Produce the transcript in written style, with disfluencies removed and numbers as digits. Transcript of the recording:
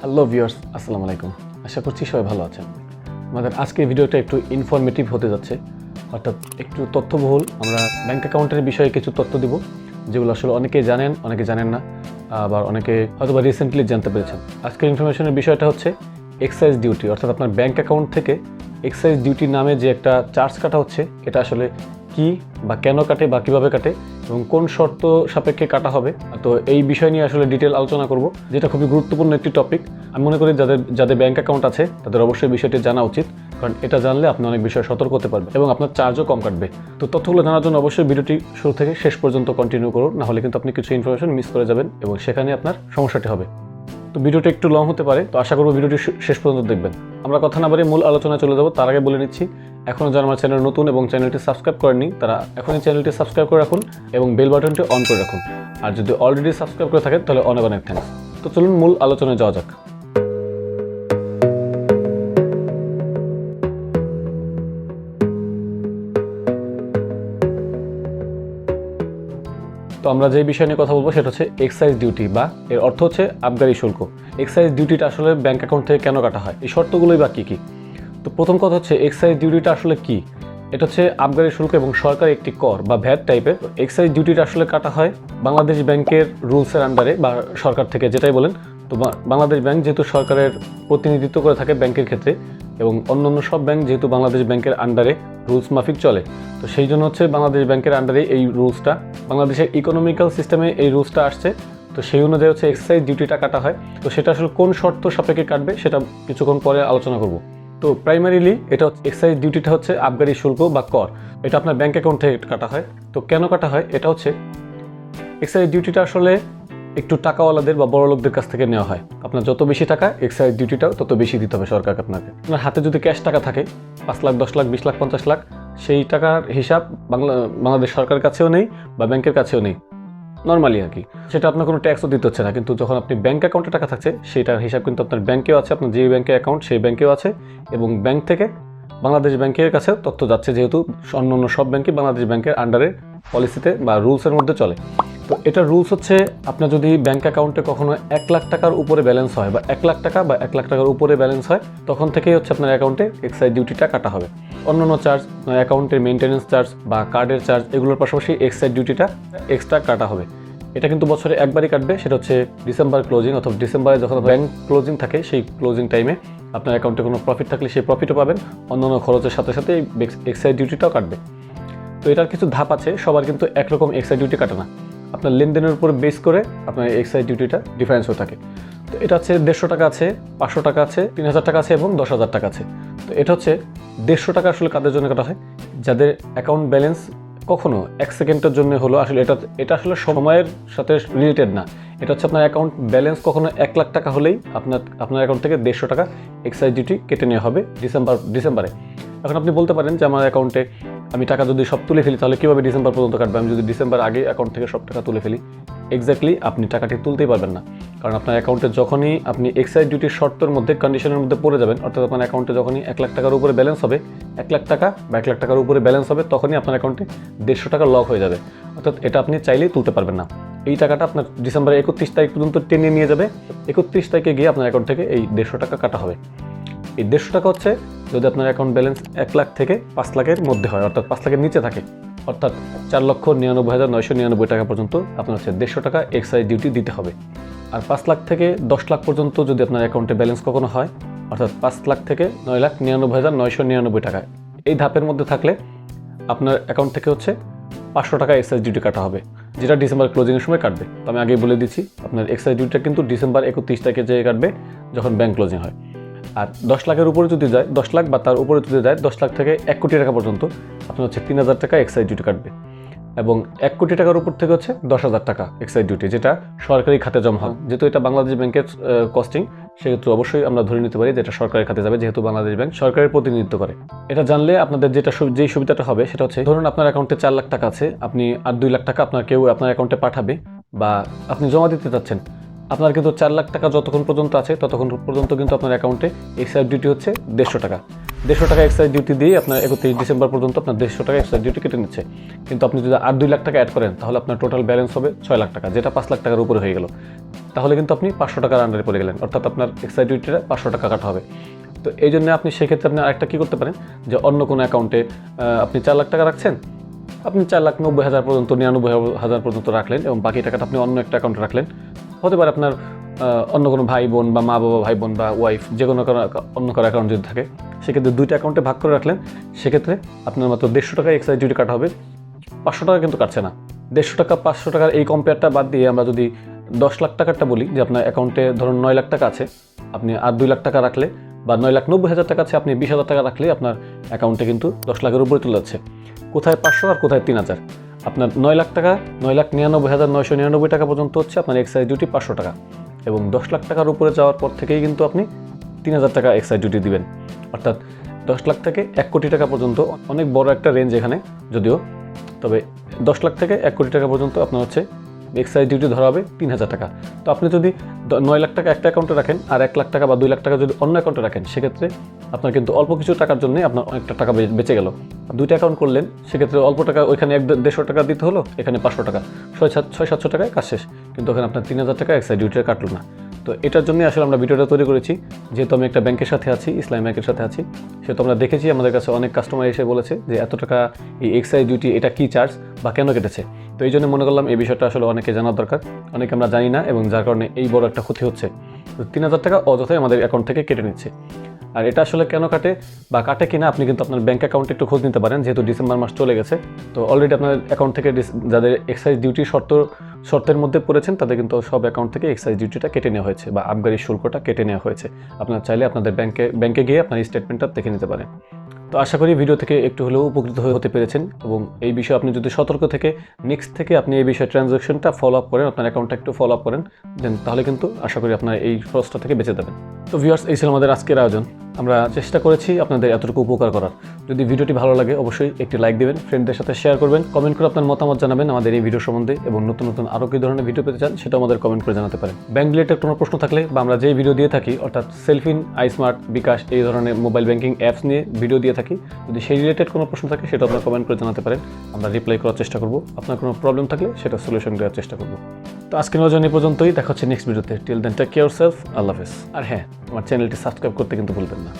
Hello viewers, আসসালামু আলাইকুম। আশা করছি সবাই ভালো আছেন। আমাদের আজকের ভিডিওটা একটু ইনফরমেটিভ হতে যাচ্ছে, অর্থাৎ একটু তথ্যবহুল। আমরা ব্যাংক অ্যাকাউন্টের বিষয়ে কিছু তথ্য দিব, যেগুলো আসলে অনেকে জানেন, অনেকে জানেন না, আবার অনেকে হয়তোবা রিসেন্টলি জানতে পেরেছেন। আজকের ইনফরমেশনের বিষয়টা হচ্ছে এক্সাইজ ডিউটি, অর্থাৎ আপনার ব্যাংক অ্যাকাউন্ট থেকে এক্সাইজ ডিউটি নামে যে একটা চার্জ কাটা হচ্ছে, এটা আসলে কি বা কেন কাটে বা কীভাবে কাটে এবং কোন শর্ত সাপেক্ষে কাটা হবে। তো এই বিষয় নিয়ে আসলে ডিটেল আলোচনা করব, যেটা খুবই গুরুত্বপূর্ণ একটি টপিক। আমি মনে করি যাদের ব্যাংক অ্যাকাউন্ট আছে তাদের অবশ্যই বিষয়টি জানা উচিত, কারণ এটা জানলে আপনি অনেক বিষয়ে সতর্ক হতে পারবেন এবং আপনার চার্জও কম কাটবে। তো তথ্যগুলো জানার জন্য অবশ্যই ভিডিওটি শুরু থেকে শেষ পর্যন্ত কন্টিনিউ করুন, নাহলে কিন্তু আপনি কিছু ইনফরমেশন মিস করে যাবেন এবং সেখানে আপনার সমস্যাটি হবে। তো ভিডিওটা একটু লং হতে পারে, তো আশা করব ভিডিওটি শেষ পর্যন্ত দেখবেন। আমরা কথা না বাড়িয়ে মূল আলোচনায় চলে যাব। তার আগে বলে নিচ্ছি, এখনও যারা আমার চ্যানেল নতুন এবং চ্যানেলটি সাবস্ক্রাইব করেননি, তারা এখনই চ্যানেলটি সাবস্ক্রাইব করে রাখুন এবং বেল বাটনটি অন করে রাখুন। আর যদি অলরেডি সাবস্ক্রাইব করে থাকেন তাহলে অনেক অনেক থ্যাঙ্কস। তো চলুন মূল আলোচনায় যাওয়া যাক। তো আমরা যে বিষয় নিয়ে কথা বলবো সেটা হচ্ছে এক্সাইজ ডিউটি, বা এর অর্থ হচ্ছে আবগারি শুল্ক। এক্সাইজ ডিউটিটা আসলে ব্যাংক অ্যাকাউন্ট থেকে কেন কাটা হয়, এই শর্তগুলোই বা কী কী। তো প্রথম কথা হচ্ছে এক্সাইজ ডিউটিটা আসলে কি। এটা হচ্ছে আবগারি শুল্ক এবং সরকারি একটি কর বা ভ্যাট টাইপের। এক্সাইজ ডিউটিটা আসলে কাটা হয় বাংলাদেশ ব্যাংকের রুলসের আন্ডারে বা সরকার থেকে, যেটাই বলেন। তো বাংলাদেশ ব্যাংক যেহেতু সরকারের প্রতিনিধিত্ব করে থাকে ব্যাংকের ক্ষেত্রে, এবং অন্যান্য সব ব্যাংক যেহেতু বাংলাদেশ ব্যাংকের আন্ডারে রুলস মাফিক চলে, তো সেই জন্য হচ্ছে বাংলাদেশ ব্যাংকের আন্ডারে এই রুলসটা, বাংলাদেশের ইকোনমিক্যাল সিস্টেমে এই রুলসটা আসছে। তো সেই অনুযায়ী হচ্ছে এক্সাইজ ডিউটিটা কাটা হয়। তো সেটা আসলে কোন শর্ত সাপেক্ষে কাটবে সেটা কিছুক্ষণ পরে আলোচনা করব। তো প্রাইমারিলি এটা হচ্ছে এক্সাইজ ডিউটিটা হচ্ছে আবগারি শুল্ক বা কর। এটা আপনার ব্যাংক অ্যাকাউন্ট থেকে কাটা হয়। তো কেন কাটা হয়, এটা হচ্ছে এক্সাইজ ডিউটিটা আসলে একটু টাকাওয়ালাদের বা বড় লোকদের কাছ থেকে নেওয়া হয়। আপনার যত বেশি টাকা, এক্সাইজ ডিউটিটাও তত বেশি দিতে হবে সরকারকে। আপনার হাতে যদি ক্যাশ টাকা থাকে 5 লাখ, 10 লাখ, 20 লাখ, 50 লাখ, সেই টাকার হিসাব বাংলাদেশ সরকারের কাছেও নেই বা ব্যাংকের কাছেও নেই নর্মালি আর কি। সেটা আপনার কোনো ট্যাক্সও দিতে হচ্ছে না। কিন্তু যখন আপনি ব্যাংক অ্যাকাউন্টে টাকা থাকছে, সেইটার হিসাব কিন্তু আপনার ব্যাংকেও আছে, আপনার যে ব্যাংকে অ্যাকাউন্ট সেই ব্যাংকেও আছে, এবং ব্যাংক থেকে বাংলাদেশ ব্যাংকের কাছে তথ্য যাচ্ছে, যেহেতু অন্যান্য সব ব্যাংকই বাংলাদেশ ব্যাংকের আন্ডারে পলিসিতে বা রুলসের মধ্যে চলে। তো এটা রুলস হচ্ছে, আপনার যদি ব্যাংক অ্যাকাউন্টে কখনো 1 লাখ টাকার উপরে ব্যালেন্স হয় বা 1 লাখ টাকা বা 1 লাখ টাকার উপরে ব্যালেন্স হয়, তখন থেকেই হচ্ছে আপনার অ্যাকাউন্টে এক্সাইজ ডিউটিটা কাটা হবে। অন্যান্য চার্জ, অ্যাকাউন্টের মেনটেন্যান্স চার্জ বা কার্ডের চার্জ, এগুলোর পাশাপাশি এক্সাইজ ডিউটিটা এক্সট্রা কাটা হবে। এটা কিন্তু বছরে একবারই কাটবে, সেটা হচ্ছে ডিসেম্বর ক্লোজিং, অথবা ডিসেম্বরে যখন ব্যাংক ক্লোজিং থাকে, সেই ক্লোজিং টাইমে আপনার অ্যাকাউন্টে কোনো প্রফিট থাকলে সেই প্রফিটও পাবেন, অন্যান্য খরচের সাথে সাথে এক্সাইজ ডিউটিটাও কাটবে। তো এটার কিছু ধাপ আছে, সবার কিন্তু একরকম এক্সাইজ ডিউটি কাটে না। আপনার লেনদেনের উপর বেস করে আপনার এক্সাইজ ডিউটিটা ডিফারেন্স হয়ে থাকে। তো এটা হচ্ছে 150 টাকা আছে, 500 টাকা আছে, 3000 টাকা আছে এবং 10,000 টাকা আছে। তো এটা হচ্ছে 150 টাকা আসলে কাদের জন্য কাটা হয়, যাদের অ্যাকাউন্ট ব্যালেন্স কখনো 1 সেকেন্ডের জন্য হলো, আসলে এটা আসলে সময়ের সাথে রিলেটেড না। এটা হচ্ছে আপনার অ্যাকাউন্ট ব্যালেন্স কখনো 1 লাখ টাকা হলেই আপনার অ্যাকাউন্ট থেকে 150 টাকা এক্সাইজ ডিউটি কেটে নেওয়া হবে ডিসেম্বরে। এখন আপনি বলতে পারেন যে আমার অ্যাকাউন্টে আমি টাকা যদি সব তুলে ফেলি তাহলে কীভাবে ডিসেম্বর পর্যন্ত কাটবে, আমি যদি ডিসেম্বর আগে অ্যাকাউন্ট থেকে সব টাকা তুলে ফেলি। এক্স্যাক্টলি আপনি টাকাটি তুলতেই পারবেন না, কারণ আপনার অ্যাকাউন্টে যখনই আপনি এক্সাইজ ডিউটির শর্তের মধ্যে, কন্ডিশনের মধ্যে পড়ে যাবেন, অর্থাৎ আপনার অ্যাকাউন্টে যখনই 1 লাখ টাকার উপরে ব্যালেন্স হবে, 1 লাখ টাকা বা 1 লাখ টাকার উপরে ব্যালেন্স হবে, তখনই আপনার অ্যাকাউন্টে 150 টাকা লক হয়ে যাবে। অর্থাৎ এটা আপনি চাইলেই তুলতে পারবেন না। এই টাকাটা আপনার ডিসেম্বরের 31 তারিখ পর্যন্ত টেনে নিয়ে যাবে। 31 তারিখে গিয়ে আপনার অ্যাকাউন্ট থেকে এই 150 টাকা কাটা হবে। এই 150 টাকা হচ্ছে যদি আপনার অ্যাকাউন্ট ব্যালেন্স 1 লাখ থেকে 5 লাখের মধ্যে হয়, অর্থাৎ 5 লাখের নিচে থাকে, অর্থাৎ 4,99,999 টাকা পর্যন্ত আপনার হচ্ছে 150 টাকা এক্সাইজ ডিউটি দিতে হবে। আর 5 লাখ থেকে 10 লাখ পর্যন্ত যদি আপনার অ্যাকাউন্টে ব্যালেন্স কখনো হয়, অর্থাৎ 5 লাখ থেকে 9,99,999 টাকা, এই ধাপের মধ্যে থাকলে আপনার অ্যাকাউন্ট থেকে হচ্ছে 500 টাকা এক্সাইজ ডিউটি কাটা হবে, যেটা ডিসেম্বর ক্লোজিংয়ের সময় কাটবে। তো আমি আগেই বলে দিচ্ছি, আপনার এক্সাইজ ডিউটিটা কিন্তু ডিসেম্বর 31 তারিখে যেয়ে কাটবে, যখন ব্যাংক ক্লোজিং হয়। আর 10 লাখের উপরে যদি যায়, 10 লাখ বা তার উপরে যদি যায়, 10 লাখ থেকে 1 কোটি টাকা পর্যন্ত আপনার হচ্ছে 3,000 টাকা এক্সাইজ ডিউটি কাটবে, এবং 1 কোটি টাকার উপর থেকে হচ্ছে 10,000 টাকা এক্সাইজ ডিউটি, যেটা সরকারি খাতে জমা হবে। যেহেতু এটা বাংলাদেশ ব্যাংকের কস্টিং, সেক্ষেত্রে অবশ্যই আমরা ধরে নিতে পারি যে এটা সরকারি খাতে যাবে, যেহেতু বাংলাদেশ ব্যাংক সরকারের প্রতিনিধিত্ব করে। এটা জানলে আপনাদের যেই সুবিধাটা হবে সেটা হচ্ছে, ধরুন আপনার অ্যাকাউন্টে 4 লাখ টাকা আছে, আপনি আর 2 লাখ টাকা কেউ আপনার অ্যাকাউন্টে পাঠাবে বা আপনি জমা দিতে চাচ্ছেন। আপনার কিন্তু 4 লাখ টাকা যতক্ষণ পর্যন্ত আছে ততক্ষণ পর্যন্ত কিন্তু আপনার অ্যাকাউন্টে এক্সাইজ ডিউটি হচ্ছে 150 টাকা। 150 টাকা এক্সাইজ ডিউটি দিয়ে আপনার 31 ডিসেম্বর পর্যন্ত আপনার 150 টাকা এক্সাইজ ডিউটি কেটে নিচ্ছে। কিন্তু আপনি যদি আর 2 লাখ টাকা অ্যাড করেন, তাহলে আপনার টোটাল ব্যালেন্স হবে 6 লাখ টাকা, যেটা 5 লাখ টাকার উপরে হয়ে গেল। তাহলে কিন্তু আপনি 500 টাকার আন্ডারে পড়ে গেলেন, অর্থাৎ আপনার এক্সাইজ ডিউটিটা 500 টাকা কাটা হবে। তো এই জন্য আপনি সেক্ষেত্রে আপনি আরেকটা কী করতে পারেন, যে অন্য কোনো অ্যাকাউন্টে আপনি 4 লাখ টাকা রাখছেন, আপনি 4,90,000 পর্যন্ত 99,000 পর্যন্ত রাখলেন এবং বাকি টাকাটা আপনি অন্য একটা অ্যাকাউন্টে রাখলেন। হতে পারে আপনার অন্য কোনো ভাই বোন বা মা বাবা ভাই বোন বা ওয়াইফ যে কোনো অন্য কারো অ্যাকাউন্ট যদি থাকে, সেক্ষেত্রে 2টা অ্যাকাউন্টে ভাগ করে রাখলেন। সেক্ষেত্রে আপনার মাত্র 150 টাকা এক্সাইজ ডিউটি কাটা হবে, 500 টাকা কিন্তু কাটছে না। 150 টাকা 500 টাকার এই কম্পেয়ারটা বাদ দিয়ে আমরা যদি 10 লাখ টাকারটা বলি, যে আপনার অ্যাকাউন্টে ধরুন 9 লাখ টাকা আছে, আপনি আর 2 লাখ টাকা রাখলে বা 9,90,000 টাকা আছে, আপনি 20,000 টাকা রাখলে আপনার অ্যাকাউন্টে কিন্তু 10 লাখের উপরে চলে যাচ্ছে। কোথায় 500 আর কোথায় 3,000। আপনার 9 লাখ টাকা 9,99,999 টাকা পর্যন্ত হচ্ছে আপনার এক্সাইজ ডিউটি 500 টাকা, এবং 10 লাখ টাকার উপরে যাওয়ার পর থেকেই কিন্তু আপনি 3,000 টাকা এক্সাইজ ডিউটি দিবেন। অর্থাৎ 10 লাখ থেকে 1 কোটি টাকা পর্যন্ত, অনেক বড় একটা রেঞ্জ এখানে যদিও, তবে 10 লাখ থেকে 1 কোটি টাকা পর্যন্ত আপনার হচ্ছে এক্সাইজ ডিউটি ধরা হবে 3,000 টাকা। তো আপনি যদি 9 লাখ টাকা একটা অ্যাকাউন্টে রাখেন আর 1 লাখ টাকা বা 2 লাখ টাকা যদি অন্য অ্যাকাউন্টে রাখেন, সেক্ষেত্রে আপনার কিন্তু অল্প কিছু টাকার জন্যই আপনার অনেকটা টাকা বেঁচে গেল। 2টা অ্যাকাউন্ট করলেন, সেক্ষেত্রে অল্প টাকা ওইখানে 150 টাকা দিতে হলো, এখানে 500 টাকা, 600-700 টাকায় কাজ শেষ, কিন্তু ওখানে আপনার 3,000 টাকা এক্সাইজ ডিউটিটা কাটলো না। তো এটার জন্যই আসলে আমরা ভিডিওটা তৈরি করেছি। যেহেতু আমি একটা ব্যাংকের সাথে আছি, ইসলামী ব্যাংকের সাথে আছি, সেহেতু আমরা দেখেছি আমাদের কাছে অনেক কাস্টমার এসে বলেছে যে এত টাকা এই এক্সাইজ ডিউটি এটা কী চার্জ বা কেন কেটেছে। তো এই জন্য মনে করলাম এই বিষয়টা আসলে অনেকে জানার দরকার, অনেকে আমরা জানি না, এবং যার কারণে এই বড় একটা ক্ষতি হচ্ছে। তো 3,000 টাকা অযথাই আমাদের অ্যাকাউন্ট থেকে কেটে নিচ্ছে। আর এটা আসলে কেন কাটে বা কাটে কিনা আপনি কিন্তু আপনার ব্যাংক অ্যাকাউন্টে একটু খোঁজ নিতে পারেন, যেহেতু ডিসেম্বর মাস চলে গেছে। তো অলরেডি আপনার অ্যাকাউন্ট থেকে যাদের এক্সাইজ ডিউটি শর্তের মধ্যে পড়েছেন, তাদের কিন্তু সব অ্যাকাউন্ট থেকে এক্সাইজ ডিউটিটা কেটে নেওয়া হয়েছে বা আবগারি শুল্কটা কেটে নেওয়া হয়েছে। আপনারা চাইলে আপনাদের ব্যাংকে গিয়ে আপনার স্টেটমেন্টটা দেখে নিতে পারেন। তো আশা করি ভিডিও থেকে একটু হলেও উপকৃত হতে পেরেছেন, এবং এই বিষয়ে আপনি যদি সতর্ক থেকে নেক্সট থেকে আপনি এই বিষয়ে ট্রানজ্যাকশনটা ফলো আপ করেন, আপনার অ্যাকাউন্টটা একটু ফলো আপ করেন, দেন তাহলে কিন্তু আশা করি আপনার এই খরচটা থেকে বেঁচে যাবেন। তো ভিউয়ার্স, এই ছিল আমাদের আজকের আয়োজন। আমরা চেষ্টা করেছি আপনাদের এতটুকু উপকার করার। যদি ভিডিওটি ভালো লাগে অবশ্যই একটি লাইক দেবেন, ফ্রেন্ডদের সাথে শেয়ার করবেন, কমেন্ট করে আপনার মতামত জানাবেন আমাদের এই ভিডিও সম্বন্ধে, এবং নতুন নতুন আরও কী ধরনের ভিডিও পেতে চান সেটা আমাদের কমেন্ট করে জানাতে পারেন। ব্যাংক রিলেটেড কোনো প্রশ্ন থাকলে বা আমরা যেই ভিডিও দিয়ে থাকি, অর্থাৎ সেলফিন, আইস্মার্ট, bKash এই ধরনের মোবাইল ব্যাংকিং অ্যাপস নিয়ে ভিডিও দিয়ে থাকি, যদি সেই রিলেটেড কোনো প্রশ্ন থাকে সেটা আপনার কমেন্ট করে জানাতে পারেন, আমরা রিপ্লাই করার চেষ্টা করব। আপনার কোনো প্রবলেম থাকলে সেটা সলিউশন দেওয়ার চেষ্টা করব। তো আজকের আয়োজন এই পর্যন্তই, দেখা হচ্ছে নেক্সট ভিডিওতে। Till then take care yourself, আল্লাহ হাফেজ। আর হ্যাঁ, আমার চ্যানেলটি সাবস্ক্রাইব করতে কিন্তু ভুলবেন না।